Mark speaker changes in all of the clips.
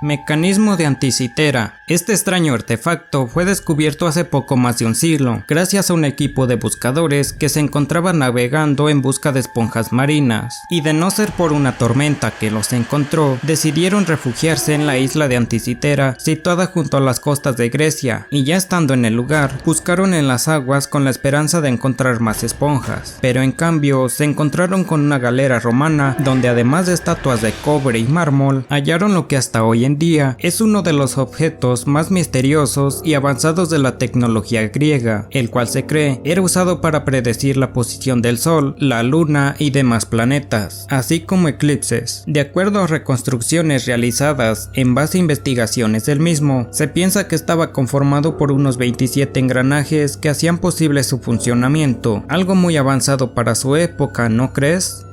Speaker 1: Mecanismo de anticitera. Este extraño artefacto fue descubierto hace poco más de un siglo, gracias a un equipo de buscadores que se encontraba navegando en busca de esponjas marinas, y de no ser por una tormenta que los encontró, decidieron refugiarse en la isla de Anticitera, situada junto a las costas de Grecia, y ya estando en el lugar, buscaron en las aguas con la esperanza de encontrar más esponjas, pero en cambio se encontraron con una galera romana donde además de estatuas de cobre y mármol, hallaron lo que hasta hoy en día es uno de los objetos más misteriosos y avanzados de la tecnología griega, el cual se cree era usado para predecir la posición del Sol, la Luna y demás planetas, así como eclipses. De acuerdo a reconstrucciones realizadas en base a investigaciones del mismo, se piensa que estaba conformado por unos 27 engranajes que hacían posible su funcionamiento, algo muy avanzado para su época, ¿no crees?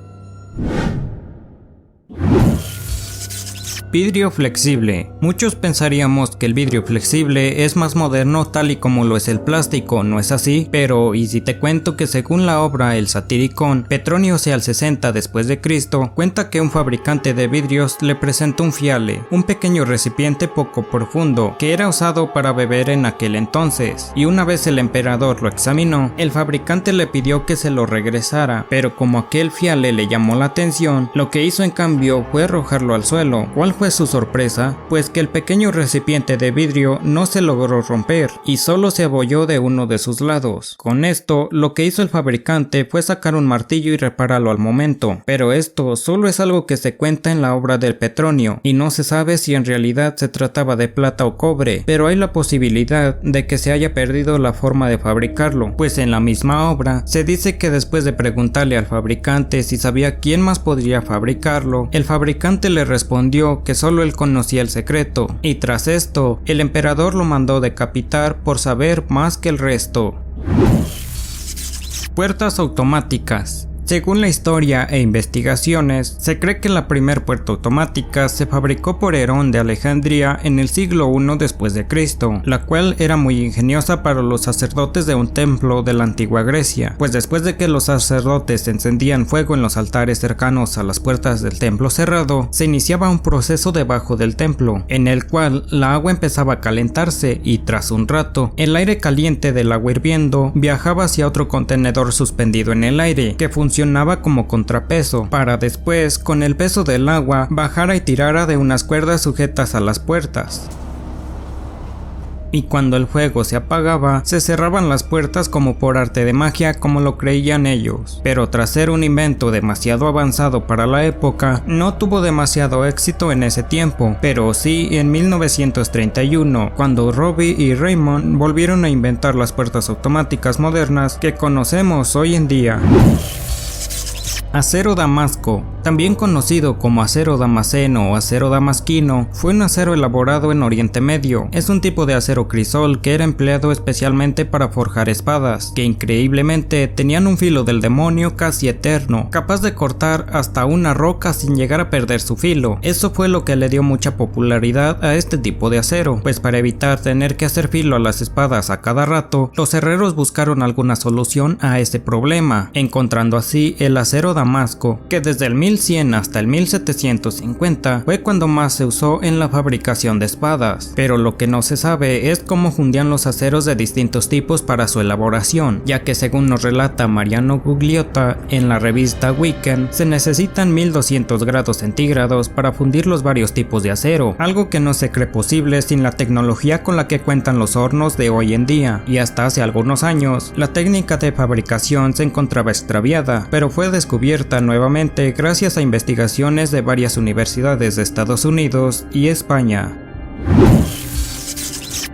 Speaker 1: Vidrio flexible. Muchos pensaríamos que el vidrio flexible es más moderno tal y como lo es el plástico, ¿no es así? Pero, ¿y si te cuento que según la obra El Satiricón, Petronio al 60 después de Cristo, cuenta que un fabricante de vidrios le presentó un fiale, un pequeño recipiente poco profundo, que era usado para beber en aquel entonces, y una vez el emperador lo examinó, el fabricante le pidió que se lo regresara, pero como aquel fiale le llamó la atención, lo que hizo en cambio fue arrojarlo al suelo. ¿Cuál fue su sorpresa? Pues que el pequeño recipiente de vidrio no se logró romper y solo se abolló de uno de sus lados. Con esto, lo que hizo el fabricante fue sacar un martillo y repararlo al momento, pero esto solo es algo que se cuenta en la obra del Petronio y no se sabe si en realidad se trataba de plata o cobre, pero hay la posibilidad de que se haya perdido la forma de fabricarlo, pues en la misma obra se dice que después de preguntarle al fabricante si sabía quién más podría fabricarlo, el fabricante le respondió que solo él conocía el secreto, y tras esto, el emperador lo mandó decapitar por saber más que el resto. Puertas automáticas. Según la historia e investigaciones, se cree que la primer puerta automática se fabricó por Herón de Alejandría en el siglo I después de Cristo, la cual era muy ingeniosa para los sacerdotes de un templo de la antigua Grecia, pues después de que los sacerdotes encendían fuego en los altares cercanos a las puertas del templo cerrado, se iniciaba un proceso debajo del templo, en el cual la agua empezaba a calentarse y tras un rato, el aire caliente del agua hirviendo viajaba hacia otro contenedor suspendido en el aire, que funcionaba como contrapeso, para después, con el peso del agua, bajara y tirara de unas cuerdas sujetas a las puertas. Y cuando el fuego se apagaba, se cerraban las puertas como por arte de magia, como lo creían ellos. Pero tras ser un invento demasiado avanzado para la época, no tuvo demasiado éxito en ese tiempo, pero sí en 1931, cuando Robbie y Raymond volvieron a inventar las puertas automáticas modernas que conocemos hoy en día. Acero damasco, también conocido como acero damasceno o acero damasquino, fue un acero elaborado en Oriente Medio. Es un tipo de acero crisol que era empleado especialmente para forjar espadas, que increíblemente tenían un filo del demonio casi eterno, capaz de cortar hasta una roca sin llegar a perder su filo. Eso fue lo que le dio mucha popularidad a este tipo de acero, pues para evitar tener que hacer filo a las espadas a cada rato, los herreros buscaron alguna solución a ese problema, encontrando así el acero damasco, que desde el 1100 hasta el 1750 fue cuando más se usó en la fabricación de espadas, pero lo que no se sabe es cómo fundían los aceros de distintos tipos para su elaboración, ya que según nos relata Mariano Gugliotta en la revista Weekend, se necesitan 1200 grados centígrados para fundir los varios tipos de acero, algo que no se cree posible sin la tecnología con la que cuentan los hornos de hoy en día, y hasta hace algunos años, la técnica de fabricación se encontraba extraviada, pero fue descubierta nuevamente gracias a investigaciones de varias universidades de Estados Unidos y España.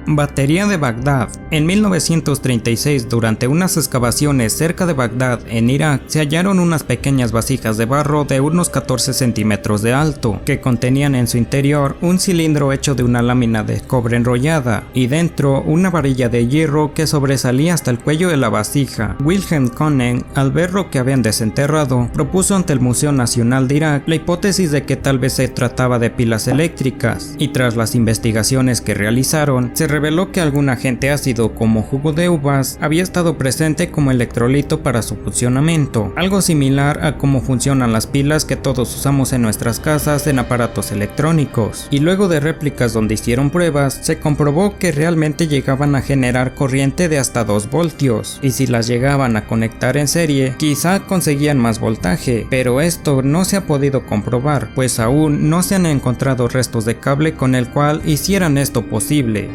Speaker 1: Batería de Bagdad. En 1936, durante unas excavaciones cerca de Bagdad, en Irak, se hallaron unas pequeñas vasijas de barro de unos 14 centímetros de alto, que contenían en su interior un cilindro hecho de una lámina de cobre enrollada, y dentro una varilla de hierro que sobresalía hasta el cuello de la vasija. Wilhelm König, al ver lo que habían desenterrado, propuso ante el Museo Nacional de Irak la hipótesis de que tal vez se trataba de pilas eléctricas, y tras las investigaciones que realizaron, se reveló que algún agente ácido como jugo de uvas había estado presente como electrolito para su funcionamiento, algo similar a cómo funcionan las pilas que todos usamos en nuestras casas en aparatos electrónicos. Y luego de réplicas donde hicieron pruebas, se comprobó que realmente llegaban a generar corriente de hasta 2 voltios, y si las llegaban a conectar en serie, quizá conseguían más voltaje, pero esto no se ha podido comprobar, pues aún no se han encontrado restos de cable con el cual hicieran esto posible.